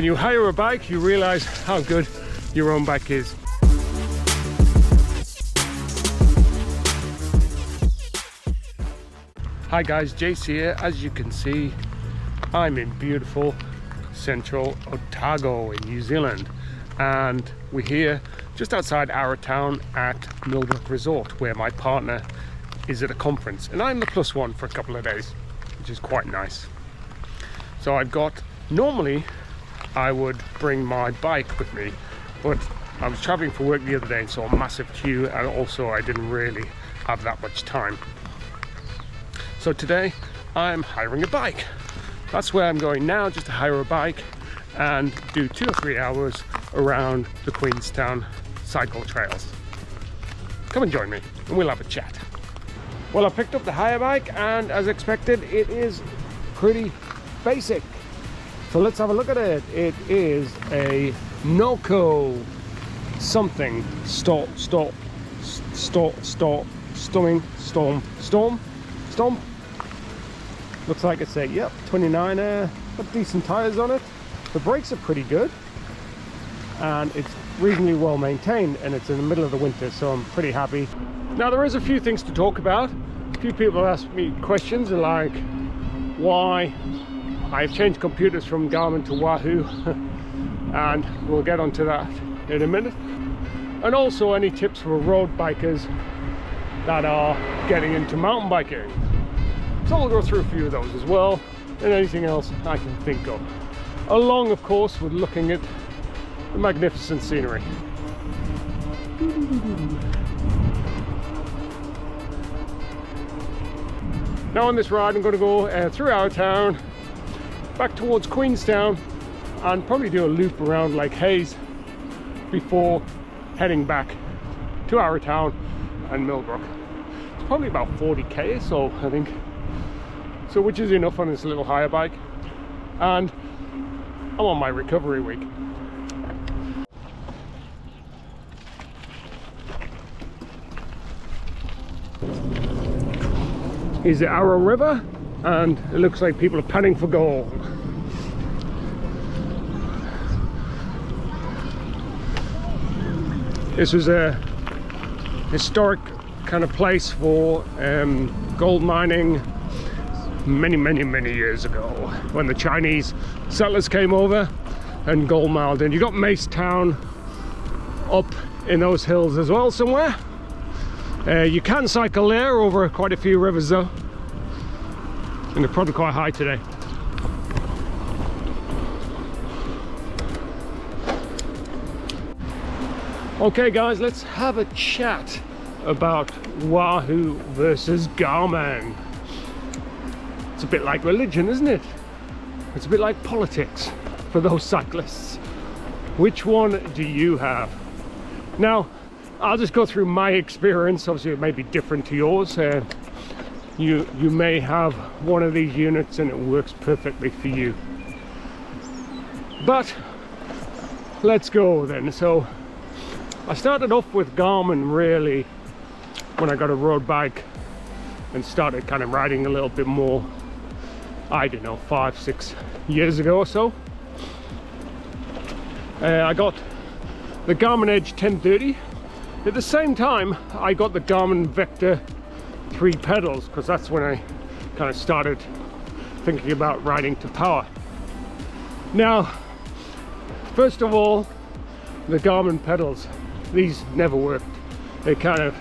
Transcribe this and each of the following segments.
When you hire a bike, you realize how good your own bike is. Hi guys, Jace here. As you can see, I'm in beautiful central Otago in New Zealand, and we're here just outside our town at Millbrook Resort, where my partner is at a conference, and I'm the plus one for a couple of days, which is quite nice. So I've got, normally I would bring my bike with me, but I was traveling for work the other day and saw a massive queue, and also I didn't really have that much time. So today I'm hiring a bike. That's where I'm going now, just to hire a bike and do 2 or 3 hours around the Queenstown Cycle Trails. Come and join me and we'll have a chat. Well, I picked up the hire bike, and as expected, it is pretty basic. So let's have a look at it. It is a Noco something storm. Looks like it's a 29er, got decent tires on it. The brakes are pretty good, and it's reasonably well maintained, and it's in the middle of the winter, so I'm pretty happy. Now there is a few things to talk about. A few people ask me questions like why I've changed computers from Garmin to Wahoo, and we'll get onto that in a minute. And also any tips for road bikers that are getting into mountain biking. So we'll go through a few of those as well, and anything else I can think of. Along, of course, with looking at the magnificent scenery. Now on this ride I'm going to go through our town, back towards Queenstown, and probably do a loop around Lake Hayes before heading back to our town and Millbrook. It's probably about 40k or so, I think. So which is enough on this little hire bike, and I'm on my recovery week. Here's the Arrow River, and it looks like people are panning for gold. This was a historic kind of place for gold mining many years ago, when the Chinese settlers came over and gold mined. And you got Mace Town up in those hills as well somewhere. You can cycle there over quite a few rivers though, and they're probably quite high today. Okay guys, let's have a chat about Wahoo versus Garmin. It's a bit like religion, isn't it? It's a bit like politics for those cyclists. Which one do you have? Now, I'll just go through my experience. Obviously it may be different to yours. You may have one of these units and it works perfectly for you. But let's go then. So I started off with Garmin really when I got a road bike and started kind of riding a little bit more, I don't know, 5-6 years ago or so. I got the Garmin Edge 1030. At the same time I got the Garmin Vector 3 pedals, because that's when I kind of started thinking about riding to power. Now, first of all, the Garmin pedals, these never worked. They kind of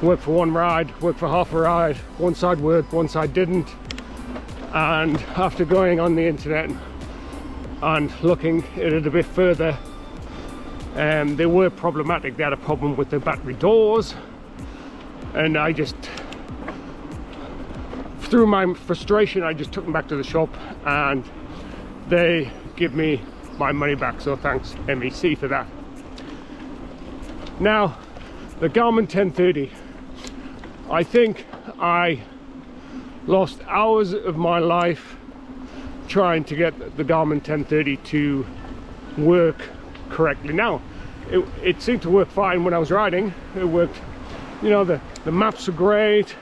worked for one ride, worked for half a ride, one side worked, one side didn't. And after going on the internet and looking at it a bit further, they were problematic. They had a problem with the battery doors, and I just, through my frustration, I just took them back to the shop and they give me my money back, so thanks MEC for that. Now the Garmin 1030, I think I lost hours of my life trying to get the Garmin 1030 to work correctly. Now it seemed to work fine when I was riding. It worked, you know, the maps were great,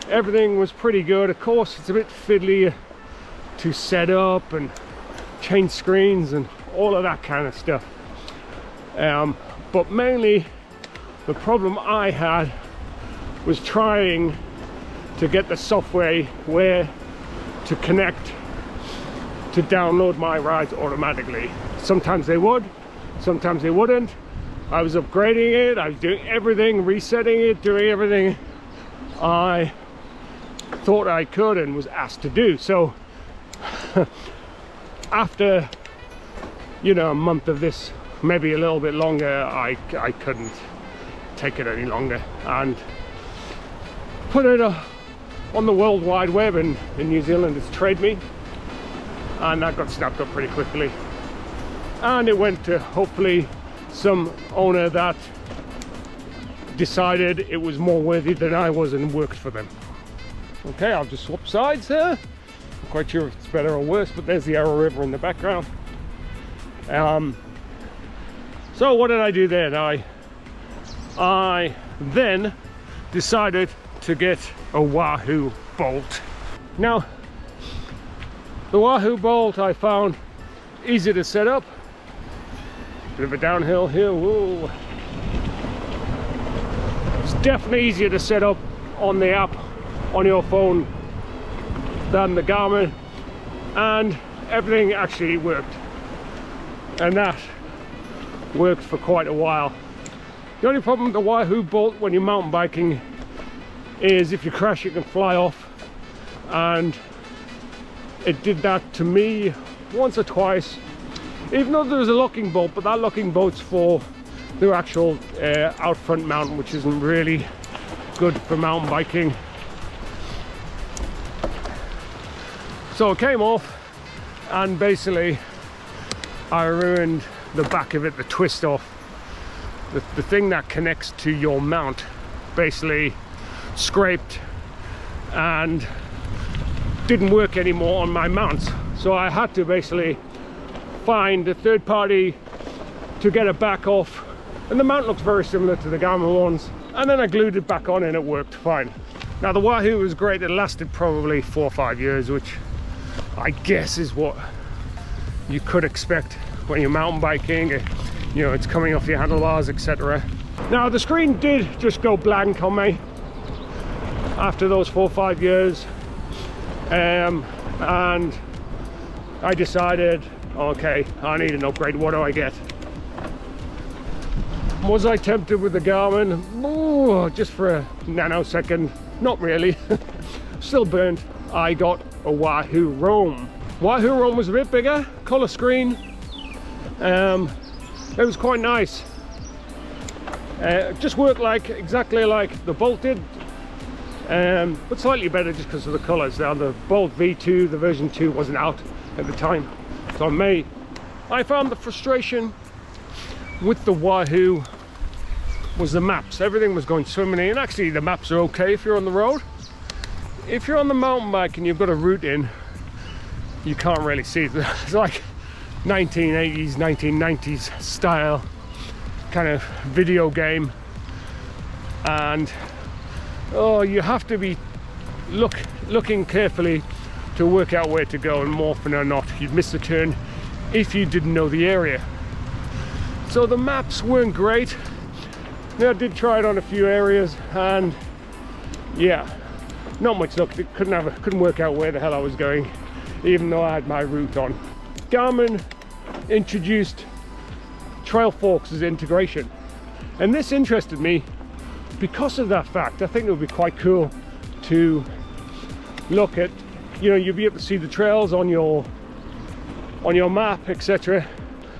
everything was pretty good. Of course it's a bit fiddly to set up and change screens and all of that kind of stuff. But mainly the problem I had was trying to get the software where to connect to download my rides automatically. Sometimes they would, sometimes they wouldn't. I was upgrading it, I was doing everything, resetting it, doing everything I thought I could and was asked to do. So after, you know, a month of this, maybe a little bit longer, I couldn't take it any longer and put it on the World Wide Web in New Zealand. It's Trade Me, and that got snapped up pretty quickly, and it went to hopefully some owner that decided it was more worthy than I was and worked for them. Okay, I'll just swap sides here. I'm quite sure if it's better or worse, but there's the Arrow River in the background. So what did I do then? I then decided to get a Wahoo bolt. Now, the Wahoo bolt I found easy to set up. Bit of a downhill here. Whoa. It's definitely easier to set up on the app on your phone than the Garmin, and everything actually worked, and that worked for quite a while. The only problem with the Wahoo bolt when you're mountain biking is if you crash, it can fly off, and it did that to me once or twice, even though there was a locking bolt, but that locking bolt's for the actual out front mount, which isn't really good for mountain biking. So it came off, and basically I ruined the back of it, the twist off. The thing that connects to your mount basically scraped and didn't work anymore on my mounts. So I had to basically find a third party to get it back off. And the mount looks very similar to the Garmin ones. And then I glued it back on and it worked fine. Now the Wahoo was great. It lasted probably 4 or 5 years, which I guess is what you could expect when you're mountain biking. You know, it's coming off your handlebars, etc. Now the screen did just go blank on me after those 4 or 5 years, and I decided, okay, I need an upgrade. What do I get? Was I tempted with the Garmin? Ooh, just for a nanosecond. Not really. Still burnt. I got a Wahoo Roam. Wahoo Roam was a bit bigger, color screen. It was quite nice. It just worked exactly like the Bolt did, but slightly better just because of the colors. Now the Bolt V2, the version 2, wasn't out at the time, so I found the frustration with the Wahoo was the maps. Everything was going swimmingly, and actually the maps are okay if you're on the road. If you're on the mountain bike and you've got a route in, you can't really see it. It's like 1980s, 1990s style kind of video game, and you have to be looking carefully to work out where to go, and more often than not you'd miss the turn if you didn't know the area. So the maps weren't great. Now I did try it on a few areas, and yeah, not much luck. It couldn't work out where the hell I was going, even though I had my route on. Garmin introduced Trail Forks as integration, and this interested me because of that fact. I think it would be quite cool to look at, you know, you'll be able to see the trails on your map, etc.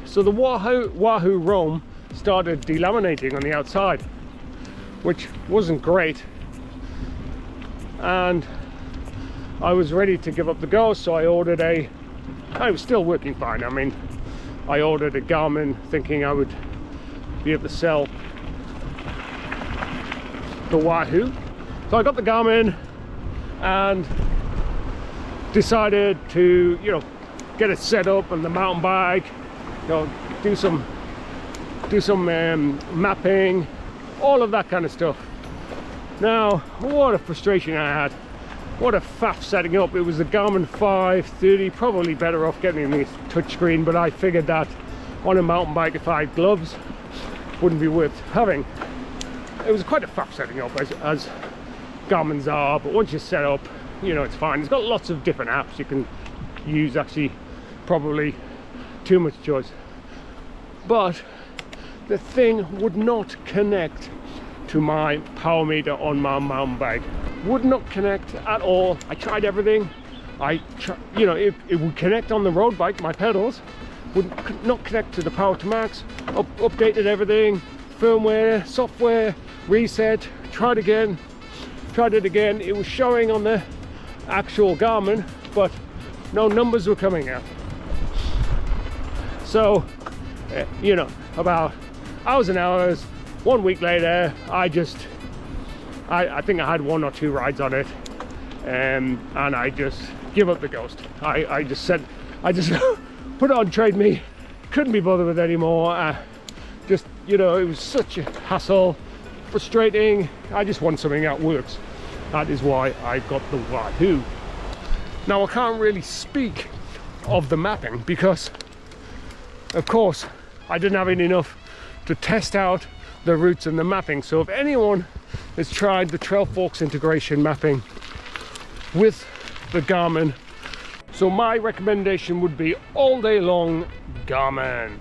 So the Wahoo Roam started delaminating on the outside, which wasn't great, and I was ready to give up the ghost. So I ordered it was still working fine. I mean, I ordered a Garmin thinking I would be able to sell the Wahoo. So I got the Garmin and decided to, you know, get it set up on the mountain bike, you know, do some mapping, all of that kind of stuff. Now, what a frustration I had. what a faff setting up. It was a Garmin 530, probably better off getting the touchscreen, but I figured that on a mountain bike, if I had gloves, wouldn't be worth having. It was quite a faff setting up, as Garmin's are, but once you're set up, you know, it's fine. It's got lots of different apps you can use, actually probably too much choice. But the thing would not connect to my power meter on my mountain bike. Would not connect at all. I tried everything. You know, it would connect on the road bike, my pedals would not connect to the Power to Max. Updated everything, firmware, software, reset, tried it again. It was showing on the actual Garmin, but no numbers were coming out. So, you know, about hours and hours, 1 week later, I think I had 1 or 2 rides on it, and I just give up the ghost. I just put it on Trade Me, couldn't be bothered with anymore. Just, you know, it was such a hassle, frustrating. I just want something that works. That is why I got the Wahoo. Now, I can't really speak of the mapping because, of course, I didn't have enough to test out the routes and the mapping. So if anyone has tried the Trailforks integration mapping with the Garmin, so my recommendation would be all day long Garmin.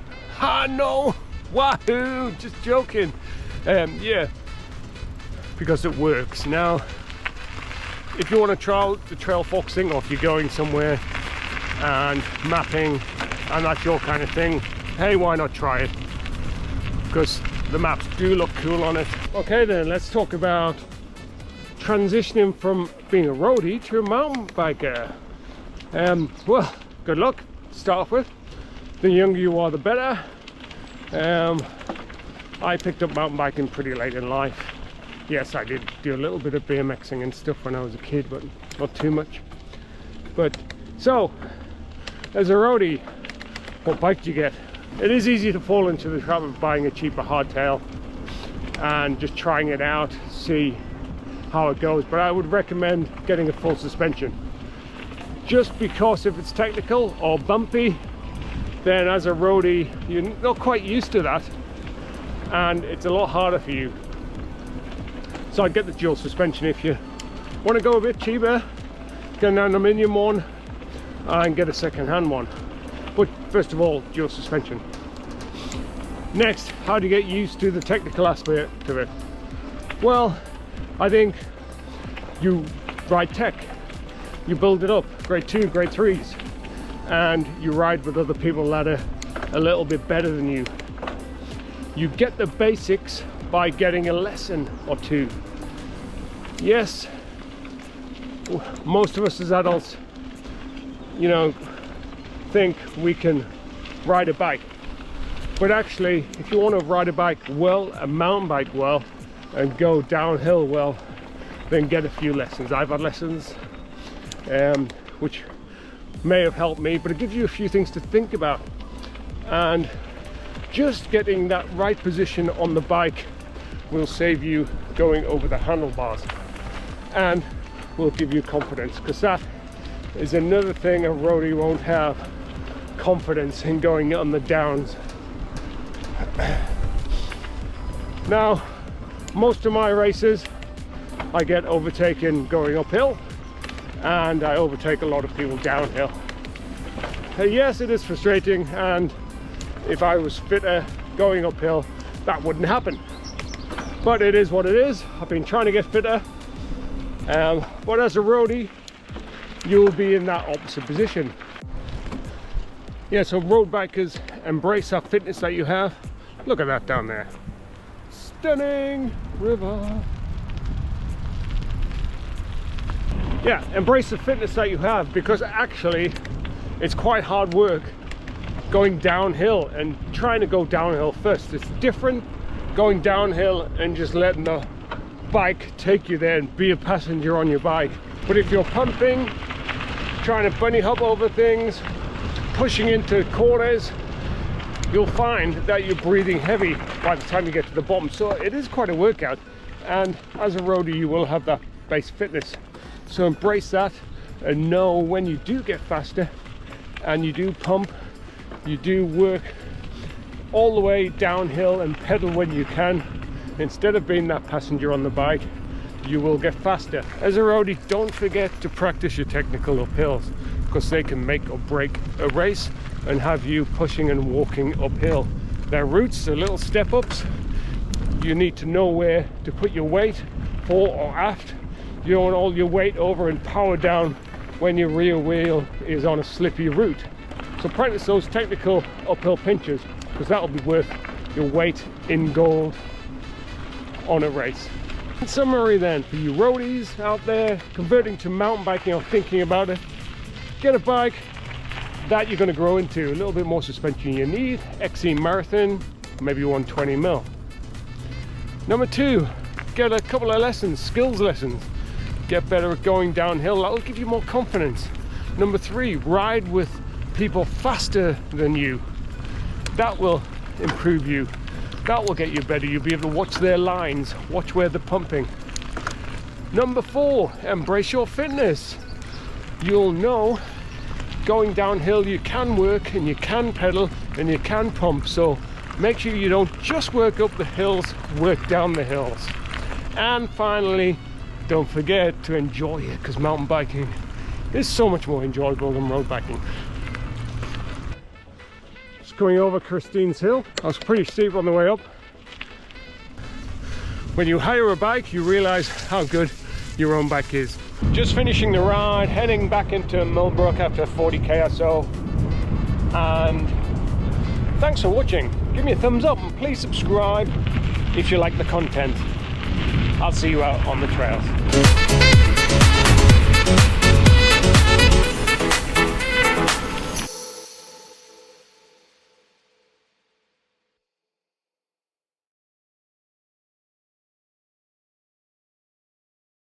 No, Wahoo, just joking. Yeah, because it works. Now, if you want to try the Trailforks thing, or if you're going somewhere and mapping and that's your kind of thing, hey, why not try it? Because the maps do look cool on it. Okay then, let's talk about transitioning from being a roadie to a mountain biker. Well, good luck to start off with. The younger you are, the better. I picked up mountain biking pretty late in life. Yes, I did do a little bit of BMXing and stuff when I was a kid, but not too much. But so, as a roadie, what bike do you get? It is easy to fall into the trap of buying a cheaper hardtail and just trying it out, see how it goes. But I would recommend getting a full suspension. Just because if it's technical or bumpy, then as a roadie, you're not quite used to that. And it's a lot harder for you. So I'd get the dual suspension. If you want to go a bit cheaper, get an aluminium one and get a second-hand one. But first of all, dual suspension. Next, how do you get used to the technical aspect of it? Well, I think you ride tech. You build it up, grade 2, grade 3s, and you ride with other people that are a little bit better than you. You get the basics by getting a lesson or 2. Yes, most of us as adults, you know, think we can ride a bike, but actually, if you want to ride a bike well, a mountain bike well, and go downhill well, then get a few lessons. I've had lessons which may have helped me, but it gives you a few things to think about, and just getting that right position on the bike will save you going over the handlebars and will give you confidence, because that is another thing a roadie won't have: confidence in going on the downs. Now, most of my races I get overtaken going uphill, and I overtake a lot of people downhill. Yes, it is frustrating, and if I was fitter going uphill, that wouldn't happen. But it is what it is. I've been trying to get fitter, but as a roadie, you'll be in that opposite position. Yeah, so road bikers, embrace that fitness that you have. Look at that down there. Stunning river. Yeah, embrace the fitness that you have, because actually it's quite hard work going downhill and trying to go downhill first. It's different going downhill and just letting the bike take you there and be a passenger on your bike. But if you're pumping, trying to bunny hop over things, pushing into corners, you'll find that you're breathing heavy by the time you get to the bottom. So it is quite a workout, and as a roadie you will have that based fitness. So embrace that and know when you do get faster and you do pump, you do work all the way downhill and pedal when you can, instead of being that passenger on the bike, you will get faster. As a roadie, don't forget to practice your technical uphills, because they can make or break a race and have you pushing and walking uphill. They're routes, they're little step ups. You need to know where to put your weight fore or aft. You don't want all your weight over and power down when your rear wheel is on a slippy route. So practice those technical uphill pinches, because that will be worth your weight in gold on a race. In summary then, for you roadies out there converting to mountain biking or thinking about it, get a bike that you're going to grow into. A little bit more suspension you need, XC Marathon, maybe 120mm. Number 2, get a couple of lessons, skills lessons. Get better at going downhill, that will give you more confidence. Number 3, ride with people faster than you. That will improve you. That will get you better. You'll be able to watch their lines, watch where they're pumping. Number 4, embrace your fitness. You'll know going downhill you can work and you can pedal and you can pump. So make sure you don't just work up the hills, work down the hills. And finally, don't forget to enjoy it, because mountain biking is so much more enjoyable than road biking. Going over Christine's Hill. I was pretty steep on the way up. When you hire a bike, you realize how good your own bike is. Just finishing the ride, heading back into Millbrook after 40k or so. And thanks for watching. Give me a thumbs up and please subscribe if you like the content. I'll see you out on the trails.